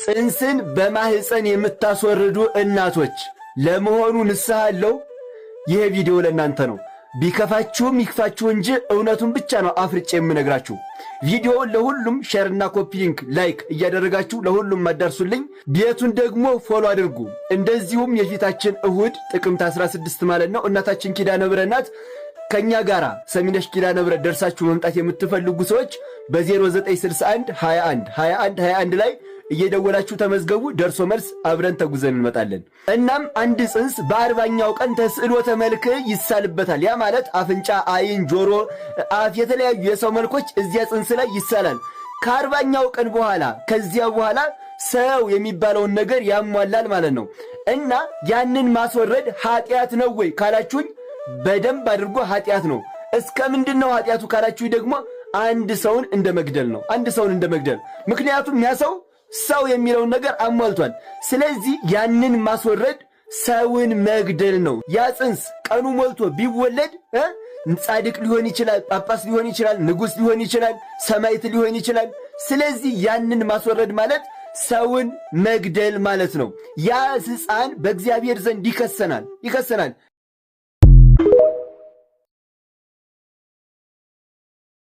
ጽንስን በማህፀን የምታስወርዱ እናቶች ለመሆኑ ንስሐ አለው? ይሄ ቪዲዮ ለእናንተ ነው። ቢከፋችሁም ይክፋችሁ እንጂ እውነቱን ብቻ ነው አፍርጬ የምነግራችሁ። ቪዲዮውን ለሁሉም ሼርና ኮፒ ሊንክ ላይክ እያደረጋችሁ ለሁሉም ማዳርሱልኝ። ቤቱን ደግሞ ፎሎ አድርጉ። እንደዚሁም የፊታችን እሁድ ጥቅምት 16 ማለት ነው እናታችን ኪዳነ ምሕረት ናት። ከኛ ጋራ ሰሚነሽ ኪዳነ ምሕረት ደርሳችሁ መምጣት የምትፈልጉ ሰዎች በ0961 21 21 21 ላይ እየደወላችሁ ተመዝገቡ። ደርሶ መልስ አብረን ተጉዘን እንመጣለን። እናም አንድ ጽንስ በ40ኛው ቀን ተስዕሎተ መልክ ይሳልበታል። ያ ማለት አፍንጫ፣ አይን፣ ጆሮ፣ አፍ፣ የተለያዩ የሰው መልኮች እዚያ ጽንስ ላይ ይሳላል። ከ40ኛው ቀን በኋላ ከዚያ በኋላ ሰው የሚባለውን ነገር ያሟላል ማለት ነው። እና ያንን ማስወረድ ኃጢአት ነው ወይ ካላችሁኝ በደንብ አድርጎ ኃጢአት ነው። እስከ ምንድነው ኃጢአቱ ካላችሁኝ ደግሞ አንድ ሰውን እንደ መግደል ነው። አንድ ሰውን እንደ መግደል። ምክንያቱም ያ ሰው የሚለውን ነገር አሟልቷል። ስለዚህ ያንን ማስወረድ ሰውን መግደል ነው። ያ ጽንስ ቀኑ ሞልቶ ቢወለድ ጻድቅ ሊሆን ይችላል፣ ጳጳስ ሊሆን ይችላል፣ ንጉሥ ሊሆን ይችላል፣ ሰማዕት ሊሆን ይችላል። ስለዚህ ያንን ማስወረድ ማለት ሰውን መግደል ማለት ነው። ያ ሕፃን በእግዚአብሔር ዘንድ ይከሰናል።